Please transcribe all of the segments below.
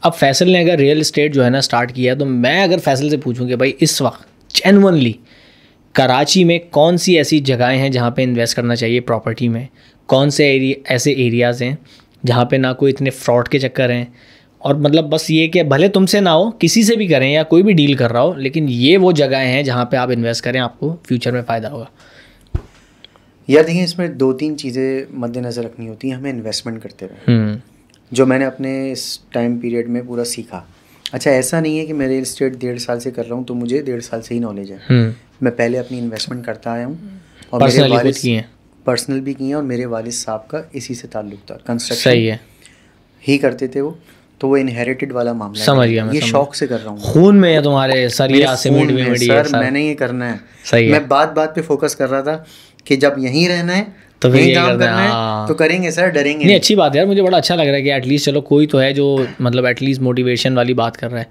अब फैसल ने अगर रियल इस्टेट जो है ना स्टार्ट किया, तो मैं अगर फैसल से पूछूं कि भाई इस वक्त जेन्युइनली कराची में कौन सी ऐसी जगहें हैं जहाँ पे इन्वेस्ट करना चाहिए प्रॉपर्टी में, कौन से ऐसे एरियाज़ हैं जहाँ पे ना कोई इतने फ्रॉड के चक्कर हैं, और मतलब बस ये कि भले तुमसे ना हो, किसी से भी करें या कोई भी डील कर रहा हो, लेकिन ये वो जगहें हैं जहाँ पे आप इन्वेस्ट करें, आपको फ्यूचर में फ़ायदा होगा। यार देखिए, इसमें 2-3 चीज़ें मद्देनज़र रखनी होती हैं हमें इन्वेस्टमेंट करते हुए, जो मैंने अपने इस टाइम पीरियड में पूरा सीखा। अच्छा, ऐसा नहीं है कि मैं रियल इस्टेट 1.5 साल से कर रहा हूँ तो मुझे 1.5 साल से ही नॉलेज है। मैं पहले अपनी इन्वेस्टमेंट करता आया हूँ, और मेरे वालिद पर्सनल भी किए हैं, और मेरे वालिद साहब का इसी से ताल्लुक था, कंस्ट्रक्शन सही है ही करते थे वो, तो वो इनहेरिटेड वाला मामला समझ गया। ये शौक से कर रहा हूँ, खून में है तुम्हारे, सरिया सीमेंट में सर, मैंने ये करना है। सही है। मैं बात बात पे फोकस कर रहा था कि जब यहीं रहना है तो फिर यहीं काम करना है तो करेंगे सर, डरेंगे नहीं। अच्छी बात है यार, मुझे बड़ा अच्छा लग रहा है कि एटलीस्ट चलो कोई तो है जो मतलब एटलीस्ट मोटिवेशन वाली बात कर रहा है।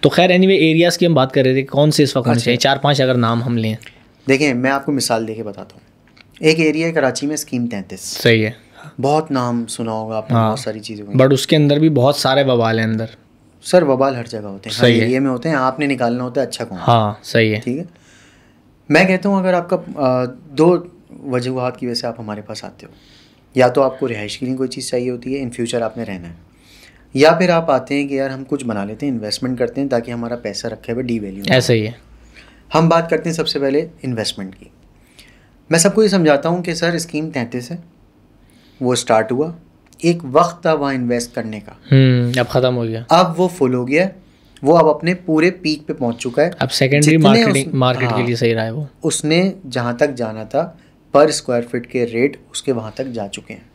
तो खैर एनीवे, एरियाज़ की हम बात कर रहे थे, कौन से इस वक्त होने चाहिए? 4-5 अगर नाम हम लें। देखिए, मैं आपको मिसाल देके बताता हूँ। एक एरिया है कराची में, स्कीम 33। सही है, बहुत नाम सुना होगा आपने, बहुत सारी चीज़ों का, बट उसके अंदर भी बहुत सारे वबाल हैं अंदर। सर वबाल हर जगह होते हैं, हर एरिया में होते हैं, आपने निकालना होता है अच्छा कौन। हाँ सही है, ठीक है। मैं कहता हूँ अगर आपका 2 वजूहात की वजह से आप हमारे पास आते हो, या तो आपको रिहाइश के लिए कोई चीज़ चाहिए होती है, इन फ्यूचर आपने रहना है, या फिर आप आते हैं कि यार हम कुछ बना लेते हैं, इन्वेस्टमेंट करते हैं ताकि हमारा पैसा रखे हुए डी वैल्यू। ऐसा ही है। हम बात करते हैं सबसे पहले इन्वेस्टमेंट की। मैं सबको ये समझाता हूँ कि सर स्कीम 33 है, वो स्टार्ट हुआ, एक वक्त था वहाँ इन्वेस्ट करने का, अब ख़त्म हो गया, अब वो फुल हो गया, वो अब अपने पूरे पीक पे पहुँच चुका है। अब सेकेंडरी मार्केट के लिए सही रहा है वो। उसने जहाँ तक जाना था पर स्क्वायर फीट के रेट उसके वहाँ तक जा चुके हैं,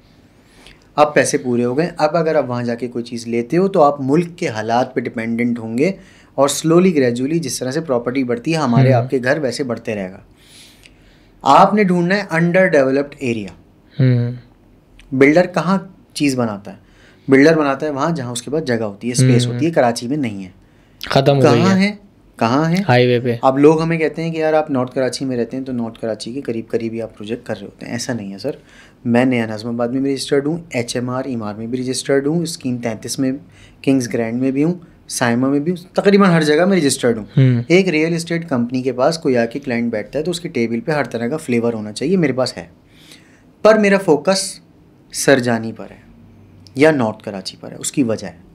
अब पैसे पूरे हो गए। अब अगर आप वहाँ जाके कोई चीज़ लेते हो तो आप मुल्क के हालात पे डिपेंडेंट होंगे, और स्लोली ग्रेजुअली जिस तरह से प्रॉपर्टी बढ़ती है, हमारे आपके घर वैसे बढ़ते रहेगा। आपने ढूंढना है अंडर डेवलप्ड एरिया। बिल्डर कहाँ चीज़ बनाता है? बिल्डर बनाता है वहाँ जहाँ उसके पास जगह होती है, स्पेस होती है। कराची में नहीं है, ख़त्म हो गई है। कहाँ है? हाईवे पे। अब लोग हमें कहते हैं कि यार आप नॉर्थ कराची में रहते हैं तो नॉर्थ कराची के करीब करीब ही आप प्रोजेक्ट कर रहे होते हैं। ऐसा नहीं है सर, मैं नया नाज़िमाबाद में भी रजिस्टर्ड हूँ, HMR ईमार में भी रजिस्टर्ड हूँ, स्कीम 33 में, किंग्स ग्रैंड में भी हूँ, साइमा में भी हूँ, तकरीबन हर जगह मैं रजिस्टर्ड हूँ। एक रियल इस्टेट कंपनी के पास कोई आके क्लाइंट बैठता है तो उसकी टेबल पे हर तरह का फ्लेवर होना चाहिए, मेरे पास है। पर मेरा फोकस सरजानी पर है या नॉर्थ कराची पर है। उसकी वजह है,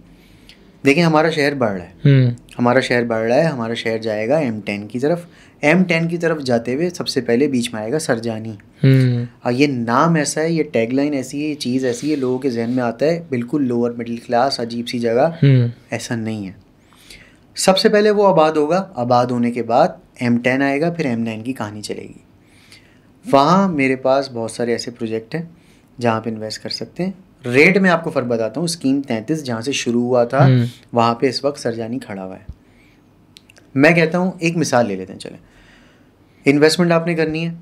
देखिए हमारा शहर बढ़ रहा है, हमारा शहर जाएगा M10 की तरफ। M10 की तरफ जाते हुए सबसे पहले बीच में आएगा सरजानी। और ये नाम ऐसा है, ये टैगलाइन ऐसी है, ये चीज़ ऐसी है, लोगों के जहन में आता है बिल्कुल लोअर मिडिल क्लास अजीब सी जगह। ऐसा नहीं है। सबसे पहले वो आबाद होगा, आबाद होने के बाद M10 आएगा, फिर M9 की कहानी चलेगी। वहाँ मेरे पास बहुत सारे ऐसे प्रोजेक्ट हैं जहाँ पे इन्वेस्ट कर सकते हैं। रेट में आपको फ़र्क बताता हूँ, स्कीम 33 जहाँ से शुरू हुआ था वहाँ पे इस वक्त सरजानी खड़ा हुआ है। मैं कहता हूँ एक मिसाल ले लेते हैं, चलें। इन्वेस्टमेंट आपने करनी है,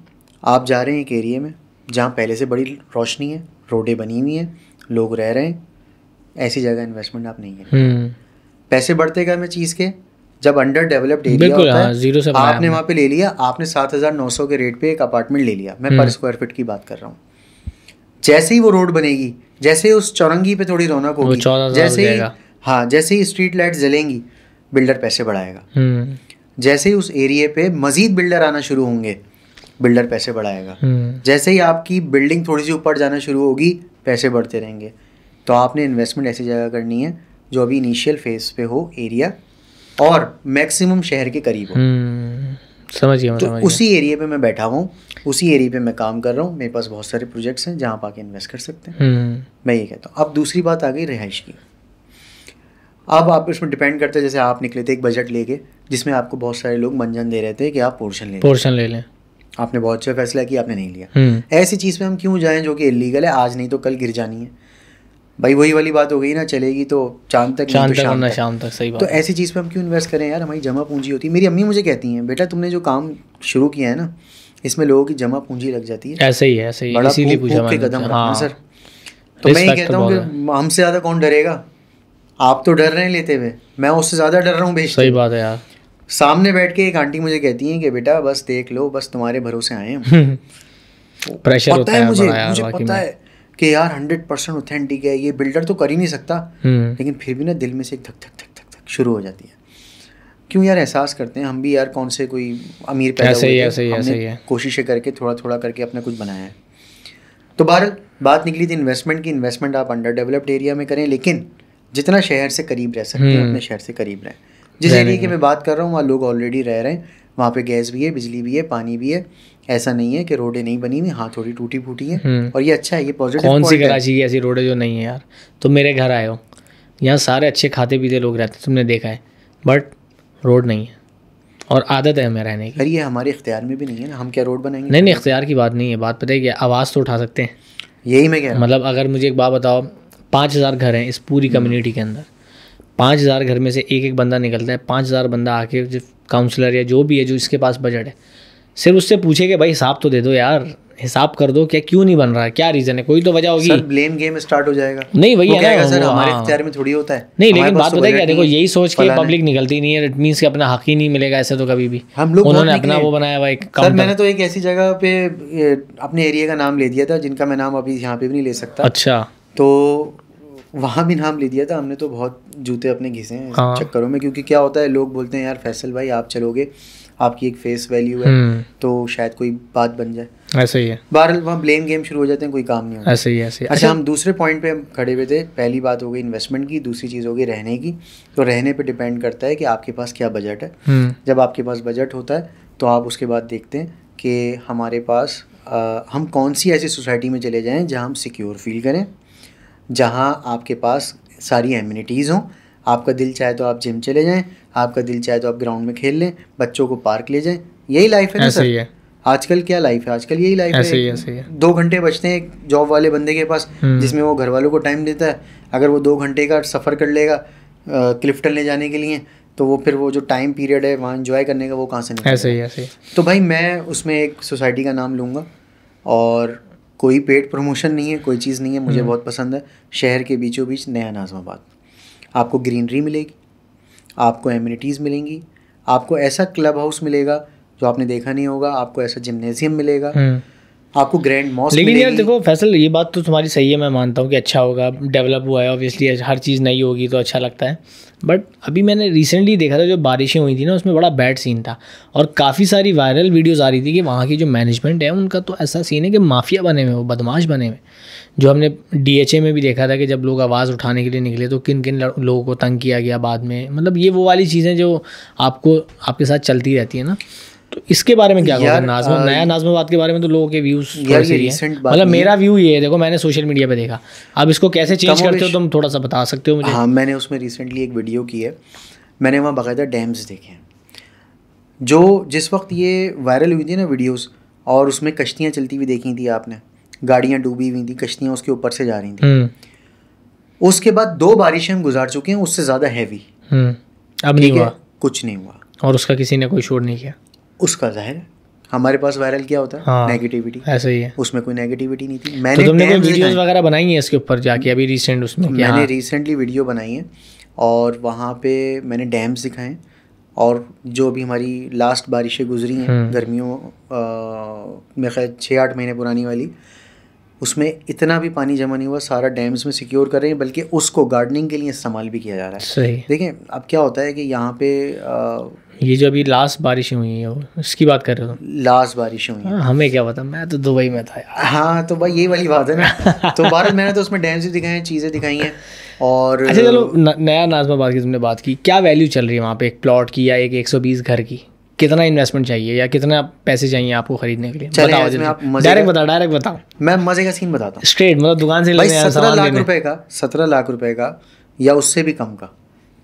आप जा रहे हैं एक एरिया में जहाँ पहले से बड़ी रोशनी है, रोडें बनी हुई हैं, लोग रह रहे हैं, ऐसी जगह इन्वेस्टमेंट आप नहीं करेंगे। पैसे बढ़ते गए में चीज़ के, जब अंडर डेवलप्ड एरिया होता है, जीरो से आपने वहाँ पे ले लिया, आपने 7,900 के रेट पे एक अपार्टमेंट ले लिया, मैं पर स्क्वायर फीट की बात कर रहा हूँ। जैसे ही वो रोड बनेगी, जैसे ही उस चौरंगी पे थोड़ी रौनक होगी, जैसे ही स्ट्रीट लाइट जलेंगी, बिल्डर पैसे बढ़ाएगा। जैसे ही उस एरिया पे मजीद बिल्डर आना शुरू होंगे, बिल्डर पैसे बढ़ाएगा। जैसे ही आपकी बिल्डिंग थोड़ी सी ऊपर जाना शुरू होगी, पैसे बढ़ते रहेंगे। तो आपने इन्वेस्टमेंट ऐसी जगह करनी है जो अभी इनिशियल फेज पे हो एरिया, और मैक्सिमम शहर के करीब हो। समझ गया। तो उसी एरिया पे मैं बैठा हूँ, उसी एरिया पे मैं काम कर रहा हूँ, मेरे पास बहुत सारे प्रोजेक्ट्स हैं जहाँ आप आके इन्वेस्ट कर सकते हैं। मैं ये कहता हूँ। अब दूसरी बात आ गई रिहाइश की। अब आप इसमें डिपेंड करते हैं, जैसे आप निकले थे एक बजट लेके जिसमें आपको बहुत सारे लोग मंजन दे रहे थे कि आप पोर्शन ले लें। आपने बहुत अच्छा फैसला किया, आपने नहीं लिया। ऐसी चीज़ पे हम क्यों जाएं जो कि इलीगल है, आज नहीं तो कल गिर जानी है भाई। वही वाली बात हो गई ना, चलेगी तो चांद तक, शाम तक। सही बात। तो ऐसी चीज़ पे हम क्यों इन्वेस्ट करें यार, हमारी जमा पूंजी होती है। मेरी अम्मी मुझे कहती हैं, बेटा तुमने जो काम शुरू किया है ना, इसमें लोगों की जमा पूंजी लग जाती है। ऐसे ही इसीलिए पूछा मैंने। कदम रखना सर। तो मैं ये कहता हूँ कि हमसे ज़्यादा कौन डरेगा? आप तो डर रहे हैं लेते हुए, मैं उससे ज़्यादा डर रहा हूँ बेचते। सही बात है यार। सामने बैठ के एक आंटी मुझे कहती हैं कि बेटा बस देख लो, बस तुम्हारे भरोसे आए हम। प्रेशर पता है मुझे पता है कि यार 100% ऑथेंटिक है, ये बिल्डर तो कर ही नहीं सकता, लेकिन फिर भी ना दिल में से एक धक धक धक धक धक शुरू हो जाती है। क्यों यार, एहसास करते हैं हम भी यार कौन से कोई अमीर पैदा हुए थे, हमने कोशिशें करके थोड़ा थोड़ा करके अपना कुछ बनाया है। तो बात निकली थी इन्वेस्टमेंट की। इन्वेस्टमेंट आप अंडर डेवलप्ड एरिया में करें, लेकिन जितना शहर से करीब रह सकते हैं अपने शहर से करीब रहें। जिस एरिया की मैं बात कर रहा हूँ वहाँ लोग ऑलरेडी रह रहे हैं, वहाँ पे गैस भी है, बिजली भी है, पानी भी है। ऐसा नहीं है कि रोडें नहीं बनी हुई, हाँ थोड़ी टूटी फूटी हैं, और ये अच्छा है, ये पॉजिटिव। कौन सी कराची की ऐसी रोडें जो नहीं है यार? तुम मेरे घर आए हो, यहाँ सारे अच्छे खाते पीते लोग रहते हैं, तुमने देखा है, बट रोड नहीं है और आदत है हमें रहने की। अरे ये हमारे इख्तियार में भी नहीं है ना, हम क्या रोड बनाएंगे? नहीं, इख्तियार की बात नहीं है, बात पता है क्या, आवाज़ तो उठा सकते हैं। यही मैं कह रहा हूँ। मतलब अगर मुझे एक बात बताओ, 5000 घर हैं इस पूरी कम्युनिटी के अंदर, 5000 घर में से एक एक बंदा निकलता है, 5000 बंदा आके जो काउंसलर या जो भी है जो इसके पास बजट है, सिर्फ उससे पूछे कि भाई हिसाब तो दे दो यार, हिसाब कर दो, क्या क्यों नहीं बन रहा है, क्या रीज़न है? कोई तो वजह होगी। सर ब्लेम गेम स्टार्ट हो जाएगा। नहीं वही है ना सर, हमारे इख्तियार में थोड़ी होता है। नहीं, लेकिन बात पता है क्या, देखो यही सोच के पब्लिक निकलती नहीं है, इट मींस कि अपना हक ही नहीं मिलेगा। ऐसे तो कभी भी हम लोग उन्होंने अपना वो बनाया हुआ एक सर, मैंने तो एक ऐसी जगह पे अपने एरिया का नाम ले दिया था, जिनका मैं नाम अभी यहाँ पे भी नहीं ले सकता। अच्छा। तो वहाँ भी नाम ले दिया था हमने, तो बहुत जूते अपने घिसे हैं चक्करों में। क्योंकि क्या होता है, लोग बोलते हैं यार फैसल भाई आप चलोगे, आपकी एक फेस वैल्यू है, तो शायद कोई बात बन जाए। ऐसे ही है, बहरहाल वहाँ ब्लेम गेम शुरू हो जाते हैं, कोई काम नहीं होता। ऐसे ही ऐसे। अच्छा, हम दूसरे पॉइंट पे हम खड़े हुए थे। पहली बात हो गई इन्वेस्टमेंट की, दूसरी चीज़ हो गई रहने की। तो रहने पे डिपेंड करता है कि आपके पास क्या बजट है। जब आपके पास बजट होता है तो आप उसके बाद देखते हैं कि हमारे पास हम कौन सी ऐसी सोसाइटी में चले जाएँ जहाँ हम सिक्योर फील करें, जहाँ आपके पास सारी एमिनिटीज़ हों। आपका दिल चाहे तो आप जिम चले जाएं, आपका दिल चाहे तो आप ग्राउंड में खेल लें, बच्चों को पार्क ले जाएं। यही लाइफ है ना सर? है। आजकल क्या लाइफ है? आजकल यही लाइफ है। ऐसे ही 2 घंटे बचते हैं एक जॉब वाले बंदे के पास, जिसमें वो घर वालों को टाइम देता है। अगर वो 2 घंटे का सफ़र कर लेगा क्लिफ्टन ले जाने के लिए, तो वो फिर वो जो टाइम पीरियड है वहाँ एंजॉय करने का, वो कहाँ से निकलेगा? ऐसे ही। तो भाई मैं उसमें एक सोसाइटी का नाम लूँगा, और कोई पेड प्रमोशन नहीं है, कोई चीज़ नहीं है, मुझे बहुत पसंद है। शहर के बीचों बीच नया नाज़माबाद, आपको ग्रीनरी मिलेगी, आपको एमिनिटीज़ मिलेंगी, आपको ऐसा क्लब हाउस मिलेगा जो आपने देखा नहीं होगा, आपको ऐसा जिम्नेजियम मिलेगा, आपको ग्रैंड मॉस्क मिलेगी। लेकिन यार देखो फैसल, ये बात तो तुम्हारी सही है, मैं मानता हूँ कि अच्छा होगा, डेवलप हुआ है, ऑब्वियसली हर चीज़ नई होगी तो अच्छा लगता है। बट अभी मैंने रिसेंटली देखा था, जो बारिशें हुई थी ना, उसमें बड़ा बैड सीन था, और काफ़ी सारी वायरल वीडियोज़ आ रही थी कि वहाँ की जो मैनेजमेंट है उनका तो ऐसा सीन है कि माफिया बने हुए, वो बदमाश बने हुए। जो हमने DHA में भी देखा था कि जब लोग आवाज़ उठाने के लिए निकले तो किन किन लोगों को तंग किया गया बाद में। मतलब ये वो वाली चीज़ें जो आपको आपके साथ चलती रहती है ना। तो इसके बारे में क्या कहोगे? नया नाज़माबाद के बारे में तो लोगों के व्यूज़ मतलब मेरा व्यू ये है, देखो मैंने सोशल मीडिया पे देखा, अब इसको कैसे चेंज करते हो तुम थोड़ा सा बता सकते हो मुझे? हाँ, मैंने उसमें रिसेंटली एक वीडियो की है, मैंने वहाँ बाकायदा डैम्स देखे हैं। जो जिस वक्त ये वायरल हुई थी ना वीडियोज़, और उसमें कश्तियाँ चलती हुई देखी थी आपने, गाड़ियाँ डूबी हुई थी, कश्तियाँ उसके ऊपर से जा रही थी। उसके बाद 2 बारिशें हम गुजार चुके हैं, उससे ज़्यादा हैवी। अब नहीं हुआ, कुछ नहीं हुआ, और उसका किसी ने कोई शोर नहीं किया। उसका जाहिर है, हमारे पास वायरल क्या होता है? हाँ, नेगेटिविटी। ऐसा ही है, उसमें कोई नेगेटिविटी नहीं थी। मैंने तो तुमने कोई वीडियोस वगैरह बनाई है इसके ऊपर जाके अभी रिसेंट उसमें? मैंने रिसेंटली वीडियो बनाई है, और वहाँ पे मैंने डैम्स दिखाएं, और जो अभी हमारी लास्ट बारिशें गुजरी हैं गर्मियों में, खैर 6-8 महीने पुरानी वाली, उसमें इतना भी पानी जमा नहीं हुआ, सारा डैम्स में सिक्योर कर रहे हैं, बल्कि उसको गार्डनिंग के लिए इस्तेमाल भी किया जा रहा है। सही। देखें अब क्या होता है कि यहाँ पे ये जो अभी लास्ट बारिशें हुई हैं इसकी बात कर रहे हो? लास्ट बारिशें हुई हैं, हमें क्या पता, मैं तो दुबई में था यार। हाँ, तो भाई यही वाली बात है ना। तो भारत मैंने तो उसमें डैम्स भी दिखाए हैं, चीज़ें दिखाई हैं। और अच्छा चलो, नया नाज़माबाद की तुमने बात की, क्या वैल्यू चल रही है वहाँ पे एक प्लॉट की या एक 120 घर की? कितना इन्वेस्टमेंट चाहिए या कितना पैसे चाहिए आपको खरीदने के लिए? बताओ, डायरेक्ट बताओ। मैं मजे का सीन बताता हूँ स्ट्रेट, मतलब दुकान से लेने 17 लाख रुपए का या उससे भी कम का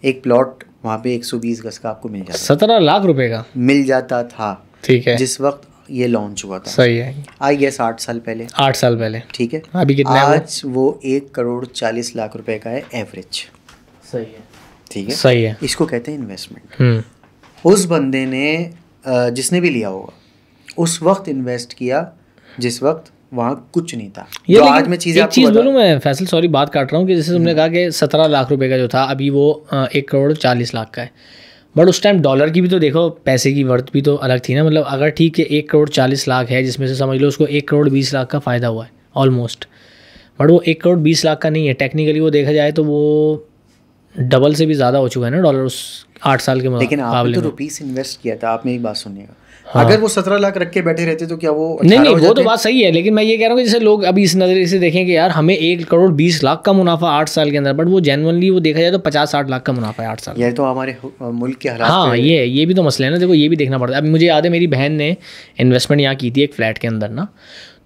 एक प्लॉट वहाँ पे 120 गज का आपको मिल जाता। 17 लाख रुपए का मिल जाता था, ठीक है, जिस वक्त ये लॉन्च हुआ था। सही है, आई गेस 8 साल पहले। 8 साल पहले, ठीक है। अभी कितना है? आज वो 1,40,00,000 रुपए का है एवरेज। सही है, ठीक है, सही है। इसको कहते हैं इन्वेस्टमेंट। उस बंदे ने जिसने भी लिया होगा उस वक्त इन्वेस्ट किया जिस वक्त वहाँ कुछ नहीं था। ये आज मैं एक चीज़ बोलूँ मैं फैसल, सॉरी बात काट रहा हूँ, कि जैसे तुमने कहा कि 17 लाख रुपए का जो था अभी वो 1,40,00,000 का है, बट उस टाइम डॉलर की भी तो देखो, पैसे की वर्थ भी तो अलग थी ना। मतलब अगर ठीक है 1,40,00,000 है, जिसमें से समझ लो उसको 1,20,00,000 का फ़ायदा हुआ है ऑलमोस्ट, बट वो 1 करोड़ 20 लाख का नहीं है, टेक्निकली वो देखा जाए तो वो डबल से भी ज़्यादा हो चुका है ना डॉलर उस 8 साल के लेकिन आपने तो रुपीस इन्वेस्ट किया था। आप मेरी बात सुनिएगा, अगर वो 17 लाख रख के बैठे रहते तो क्या वो नहीं वो तो बात सही है, लेकिन मैं ये कह रहा हूँ कि जैसे लोग अभी इस नज़रिए से देखें कि यार हमें 1 करोड़ 20 लाख का मुनाफा 8 साल के अंदर, बट वो जेन्युइनली वो देखा जाए तो 50-60 लाख का मुनाफा है 8 साल। ये तो हमारे मुल्क के हालात। हाँ ये भी तो मसला है ना, देखो ये भी देखना पड़ता है। अभी मुझे याद है मेरी बहन ने इन्वेस्टमेंट यहाँ की थी एक फ्लैट के अंदर ना,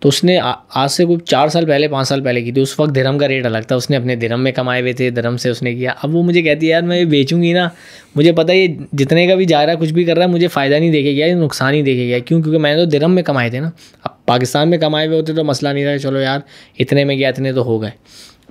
तो उसने आज से कुछ 4 साल पहले 5 साल पहले की थी। उस वक्त दिरहम का रेट अलग था, उसने अपने दिरहम में कमाए हुए थे, दिरहम से उसने किया। अब वो मुझे कहती है यार मैं बेचूंगी ना, मुझे पता है ये जितने का भी जा रहा है कुछ भी कर रहा है मुझे फ़ायदा नहीं देखेगा, ये नुकसान ही देखेगा। क्यों? क्योंकि मैंने तो दिरहम में कमाए थे ना। अब पाकिस्तान में कमाए हुए होते तो मसला नहीं था, चलो यार इतने में गया इतने तो हो गए,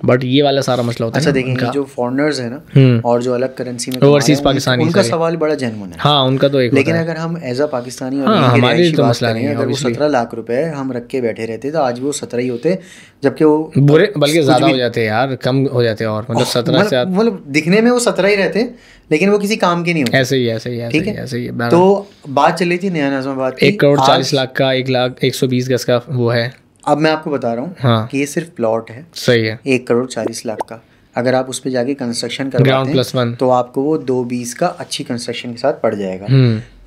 बट ये वाला सारा मसला होता है। अच्छा देखेंगे जो फॉरेनर्स है ना और जो अलग करेंसी में ओवरसीज पाकिस्तानी, उनका सवाल बड़ा जेन्युइन है। हाँ उनका तो एक, लेकिन अगर हम एज अ पाकिस्तानी और हमारे तो मसला नहीं है, अगर वो 17 लाख रुपए हम रख के बैठे रहते तो आज वो 17 ही होते, जबकि वो बुरे बल्कि ज़्यादा हो जाते यार, कम हो जाते और मतलब 17 से मतलब दिखने में वो 17 ही रहते लेकिन वो किसी काम के नहीं होते। ऐसे ही ठीक है, ऐसे ही। तो बात चली थी नया नाज़माबाद की, 1 करोड़ 40 लाख का 1,120 गज का वो है। अब मैं आपको बता रहा हूँ हाँ, कि ये सिर्फ प्लॉट है। सही है। 1 करोड़ 40 लाख का अगर आप उस पर जाके कंस्ट्रक्शन करवाते हैं तो आपको वो 220 का अच्छी कंस्ट्रक्शन के साथ पड़ जाएगा।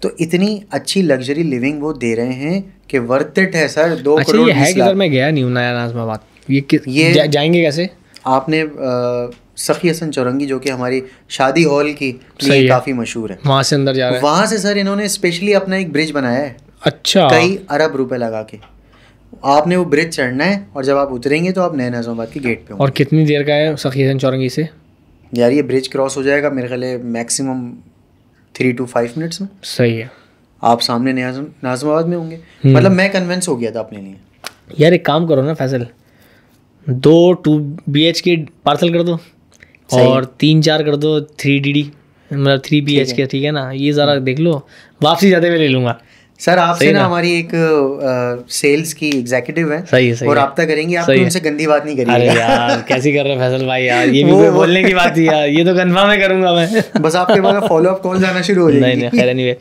तो इतनी अच्छी लग्जरी लिविंग वो दे रहे हैं कि वर्थ इट है सर। 2 करोड़ है कि मैं गया नहीं हूँ नया नाज़माबाद, ये जाएंगे कैसे? आपने सखी हसन चौरंगी जो कि हमारी शादी हॉल की लिए काफ़ी मशहूर है, वहाँ से अंदर जा रहे हैं। वहाँ से सर इन्होंने स्पेशली अपना एक ब्रिज बनाया है। अच्छा, कई अरब रुपए लगा के आपने वो ब्रिज चढ़ना है और जब आप उतरेंगे तो आप नए नाज़माबाद के गेट पे। और कितनी देर का है सखी हसन चौरंगी से? यार ये ब्रिज क्रॉस हो जाएगा मेरे ख्याल है मैक्सिमम 3 to 5 मिनट्स में। सही है, आप सामने नाज़माबाद में होंगे। मतलब मैं कन्विंस हो गया था अपने लिए। यार एक काम करो ना फैसल, 2 2 BHK पार्सल कर दो और 3-4 कर दो 3DD, मतलब 3 BHK, ठीक है ना? ये ज़रा देख लो, वापसी जाते हुए ले लूँगा। सर आपसे ना हमारी एक सेल्स की एग्जीक्यूटिव है, सही और रब्ता करेंगे, आप उनसे गंदी बात नहीं करिएगा। अरे यार कैसी कर रहे हैं फैसल भाई यार, ये भी कोई बोलने की बात थी यार, ये तो कंफर्म है करूँगा मैं। बस आपके बाद फॉलो अप कॉल जाना शुरू हो जाएगी। नहीं खैर एनीवे।